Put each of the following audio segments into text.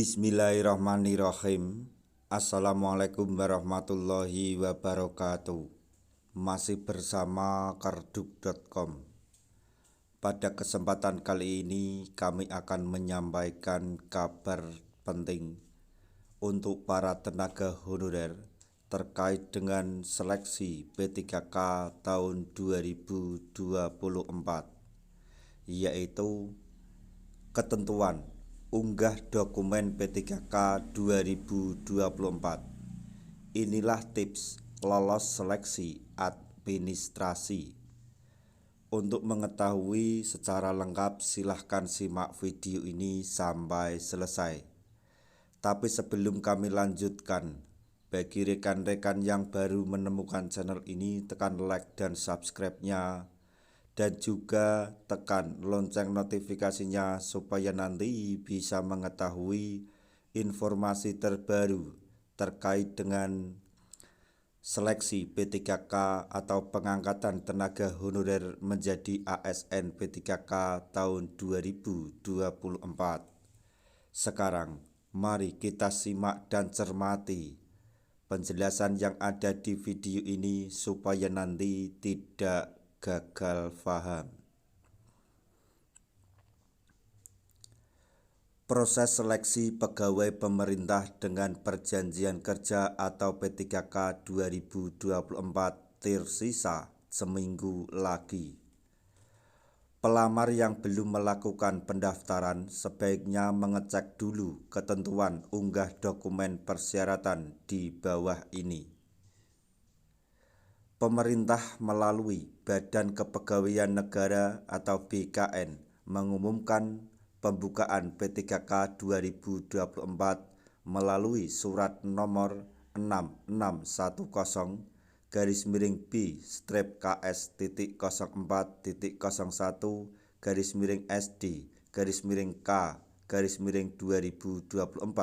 Bismillahirrahmanirrahim. Assalamualaikum warahmatullahi wabarakatuh. Masih bersama karduk.com. Pada kesempatan kali ini kami akan menyampaikan kabar penting untuk para tenaga honorer terkait dengan seleksi P3K tahun 2024, yaitu ketentuan unggah dokumen P3K 2024. Inilah tips lolos seleksi administrasi. Untuk mengetahui secara lengkap silahkan simak video ini sampai selesai. Tapi sebelum kami lanjutkan, bagi rekan-rekan yang baru menemukan channel ini, tekan like dan subscribe-nya, dan juga tekan lonceng notifikasinya supaya nanti bisa mengetahui informasi terbaru terkait dengan seleksi P3K atau pengangkatan tenaga honorer menjadi ASN P3K tahun 2024. Sekarang mari kita simak dan cermati penjelasan yang ada di video ini supaya nanti tidak gagal paham. Proses seleksi pegawai pemerintah dengan perjanjian kerja atau P3K 2024 tersisa seminggu lagi. Pelamar yang belum melakukan pendaftaran sebaiknya mengecek dulu ketentuan unggah dokumen persyaratan di bawah ini. Pemerintah melalui Badan Kepegawaian Negara atau BKN mengumumkan pembukaan P3K 2024 melalui Surat Nomor 6610-B/KS.01/SD/K/2024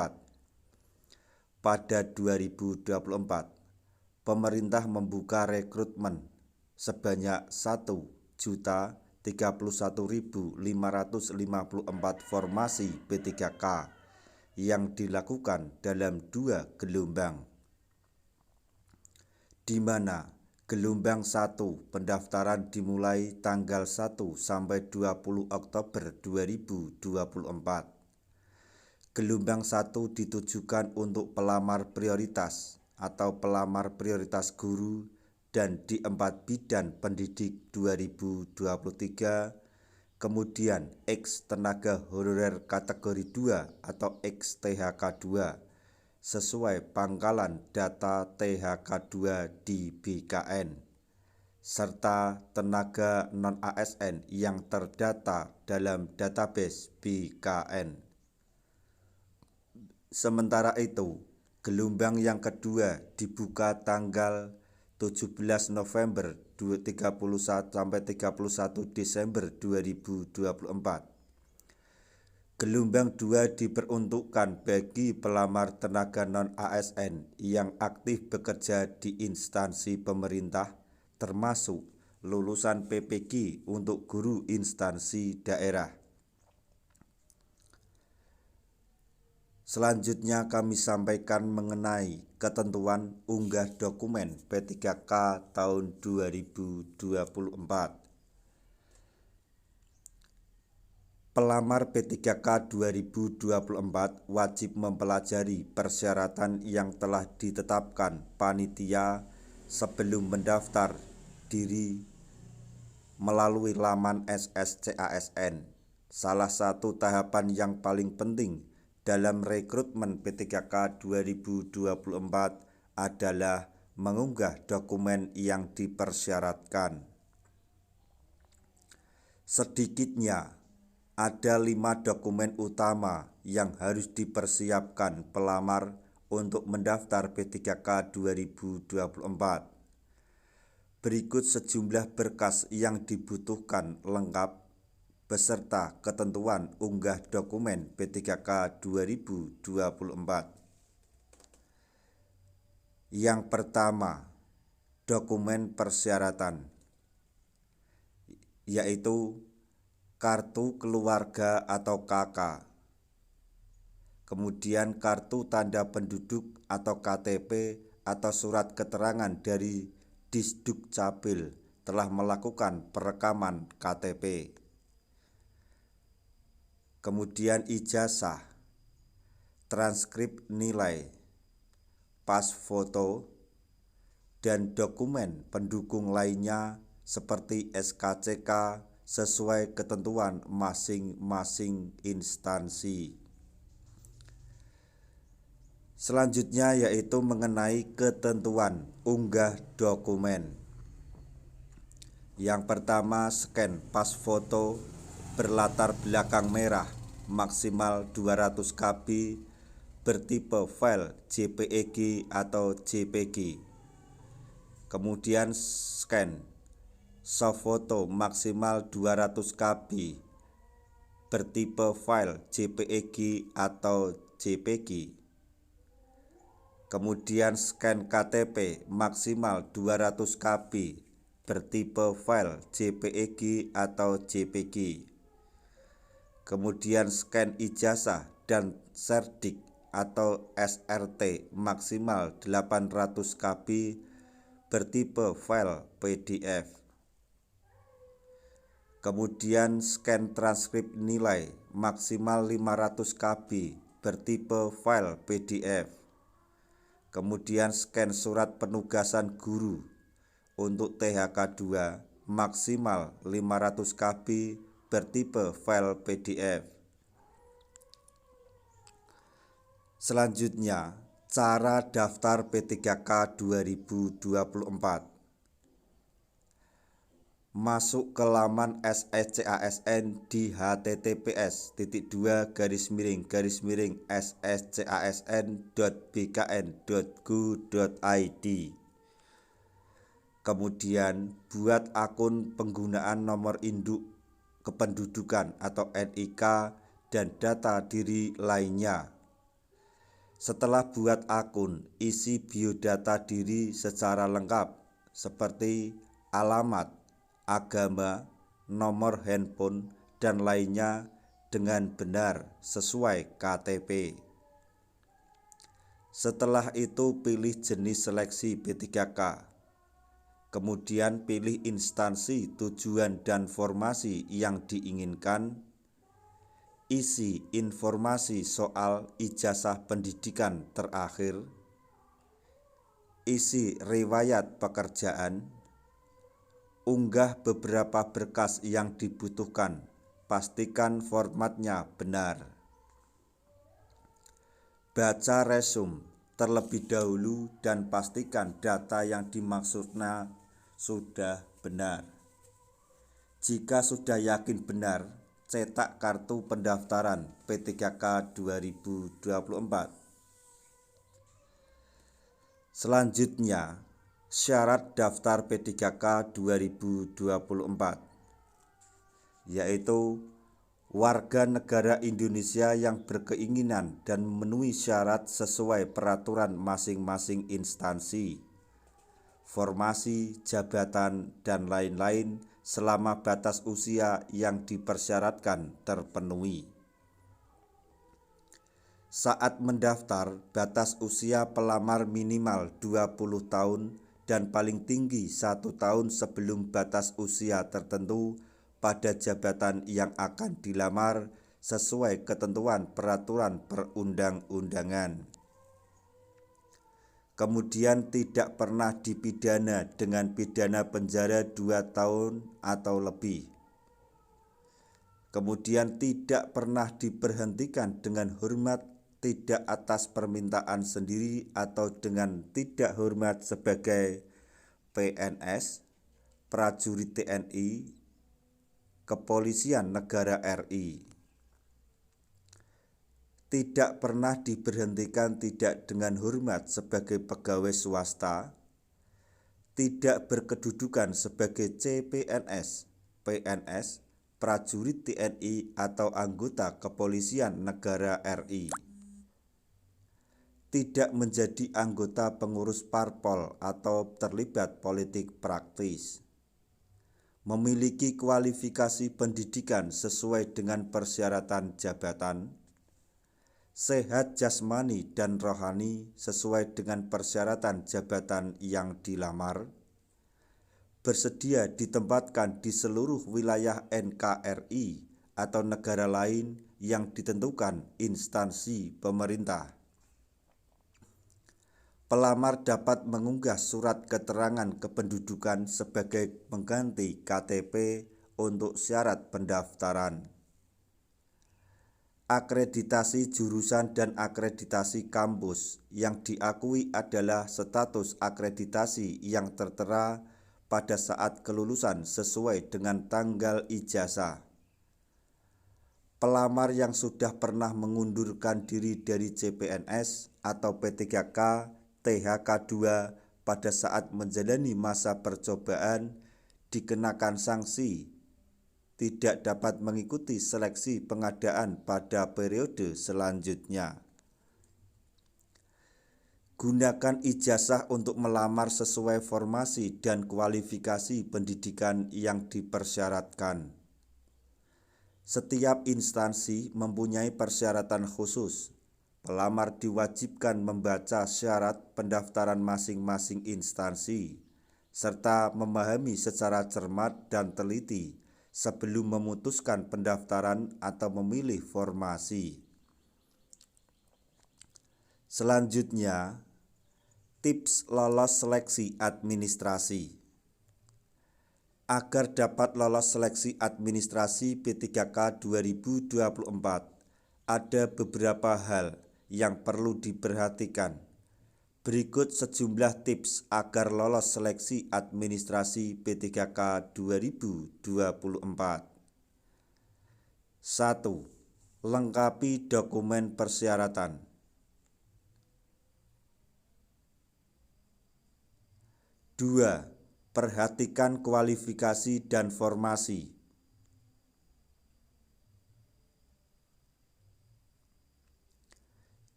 pada 2024. Pemerintah membuka rekrutmen sebanyak 1.031.554 formasi P3K yang dilakukan dalam 2 gelombang, di mana gelombang 1 pendaftaran dimulai tanggal 1 sampai 20 Oktober 2024. Gelombang 1 ditujukan untuk pelamar prioritas atau pelamar prioritas guru dan di 4 bidang pendidik 2023, kemudian X tenaga honorer kategori 2 atau XTHK2 sesuai pangkalan data THK2 di BKN, serta tenaga non-ASN yang terdata dalam database BKN. Sementara itu, gelombang yang kedua dibuka tanggal 17 November 31 sampai 31 Desember 2024. Gelombang 2 diperuntukkan bagi pelamar tenaga non-ASN yang aktif bekerja di instansi pemerintah, termasuk lulusan PPG untuk guru instansi daerah. Selanjutnya kami sampaikan mengenai ketentuan unggah dokumen P3K tahun 2024. Pelamar P3K 2024 wajib mempelajari persyaratan yang telah ditetapkan panitia sebelum mendaftar diri melalui laman SSCASN. Salah satu tahapan yang paling penting dalam rekrutmen P3K 2024 adalah mengunggah dokumen yang dipersyaratkan. Sedikitnya ada 5 dokumen utama yang harus dipersiapkan pelamar untuk mendaftar P3K 2024. Berikut sejumlah berkas yang dibutuhkan lengkap beserta ketentuan unggah dokumen P3K 2024. Yang pertama, dokumen persyaratan, yaitu kartu keluarga atau KK, kemudian kartu tanda penduduk atau KTP atau surat keterangan dari Disdukcapil telah melakukan perekaman KTP. Kemudian ijazah, transkrip nilai, pas foto, dan dokumen pendukung lainnya seperti SKCK sesuai ketentuan masing-masing instansi. Selanjutnya yaitu mengenai ketentuan unggah dokumen. Yang pertama, scan pas foto berlatar belakang merah maksimal 200 KB bertipe file JPEG atau JPG. Kemudian scan soft foto maksimal 200 KB bertipe file JPEG atau JPG. Kemudian scan KTP maksimal 200 KB bertipe file JPEG atau JPG. Kemudian scan ijazah dan serdik atau SRT maksimal 800 KB bertipe file PDF. Kemudian scan transkrip nilai maksimal 500 KB bertipe file PDF. Kemudian scan surat penugasan guru untuk THK 2 maksimal 500 KB bertipe file PDF. Selanjutnya, cara daftar P3K 2024. Masuk ke laman SSCASN di https://sscasn.bkn.go.id. Kemudian buat akun penggunaan nomor induk kependudukan atau NIK dan data diri lainnya. Setelah buat akun, isi biodata diri secara lengkap seperti alamat, agama, nomor handphone, dan lainnya dengan benar sesuai KTP. Setelah itu pilih jenis seleksi P3K. Kemudian pilih instansi tujuan dan formasi yang diinginkan. Isi informasi soal ijazah pendidikan terakhir. Isi riwayat pekerjaan. Unggah beberapa berkas yang dibutuhkan. Pastikan formatnya benar. Baca resume terlebih dahulu dan pastikan data yang dimaksudnya sudah benar. Jika sudah yakin benar, cetak kartu pendaftaran P3K 2024. Selanjutnya, syarat daftar P3K 2024, yaitu warga negara Indonesia yang berkeinginan dan memenuhi syarat sesuai peraturan masing-masing instansi, formasi, jabatan, dan lain-lain selama batas usia yang dipersyaratkan terpenuhi. Saat mendaftar, batas usia pelamar minimal 20 tahun dan paling tinggi 1 tahun sebelum batas usia tertentu pada jabatan yang akan dilamar sesuai ketentuan peraturan perundang-undangan. Kemudian tidak pernah dipidana dengan pidana penjara 2 tahun atau lebih. Kemudian tidak pernah diberhentikan dengan hormat tidak atas permintaan sendiri atau dengan tidak hormat sebagai PNS, prajurit TNI, Kepolisian Negara RI. Tidak pernah diberhentikan tidak dengan hormat sebagai pegawai swasta, tidak berkedudukan sebagai CPNS, PNS, prajurit TNI atau anggota Kepolisian Negara RI. Tidak menjadi anggota pengurus parpol atau terlibat politik praktis. Memiliki kualifikasi pendidikan sesuai dengan persyaratan jabatan. sehat jasmani dan rohani sesuai dengan persyaratan jabatan yang dilamar, bersedia ditempatkan di seluruh wilayah NKRI atau negara lain yang ditentukan instansi pemerintah. Pelamar dapat mengunggah surat keterangan kependudukan sebagai pengganti KTP untuk syarat pendaftaran. Akreditasi jurusan dan akreditasi kampus yang diakui adalah status akreditasi yang tertera pada saat kelulusan sesuai dengan tanggal ijazah. Pelamar yang sudah pernah mengundurkan diri dari CPNS atau P3K, THK2 pada saat menjalani masa percobaan dikenakan sanksi tidak dapat mengikuti seleksi pengadaan pada periode selanjutnya. Gunakan ijazah untuk melamar sesuai formasi dan kualifikasi pendidikan yang dipersyaratkan. Setiap instansi mempunyai persyaratan khusus. Pelamar diwajibkan membaca syarat pendaftaran masing-masing instansi, serta memahami secara cermat dan teliti sebelum memutuskan pendaftaran atau memilih formasi. Selanjutnya, tips lolos seleksi administrasi. Agar dapat lolos seleksi administrasi P3K 2024, ada beberapa hal yang perlu diperhatikan. Berikut sejumlah tips agar lolos seleksi administrasi P3K 2024. 1. Lengkapi dokumen persyaratan. 2. Perhatikan kualifikasi dan formasi.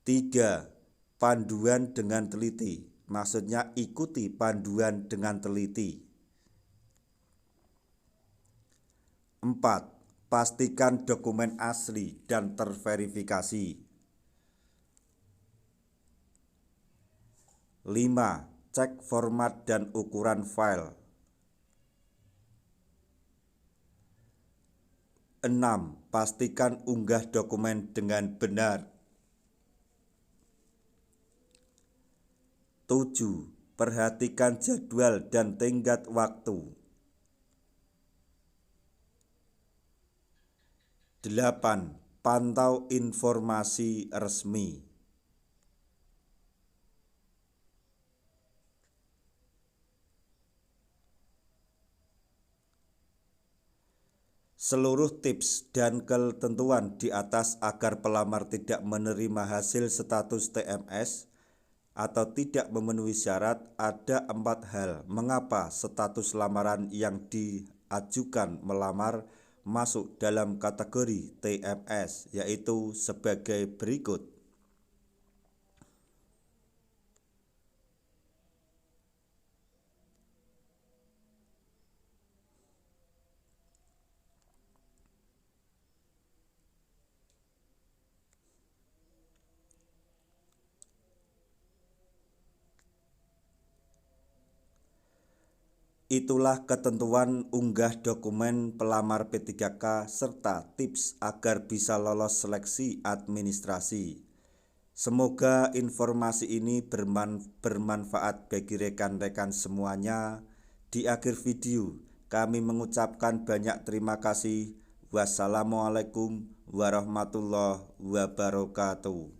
3. Panduan dengan teliti, maksudnya ikuti panduan dengan teliti. 4. Pastikan dokumen asli dan terverifikasi. 5. Cek format dan ukuran file. 6. Pastikan unggah dokumen dengan benar. 7. Perhatikan jadwal dan tenggat waktu. 8. Pantau informasi resmi. Seluruh tips dan ketentuan di atas agar pelamar tidak menerima hasil status TMS atau tidak memenuhi syarat, ada 4 hal mengapa status lamaran yang diajukan melamar masuk dalam kategori TMS, yaitu sebagai berikut. Itulah ketentuan unggah dokumen pelamar P3K serta tips agar bisa lolos seleksi administrasi. Semoga informasi ini bermanfaat bagi rekan-rekan semuanya. Di akhir video, kami mengucapkan banyak terima kasih. Wassalamualaikum warahmatullahi wabarakatuh.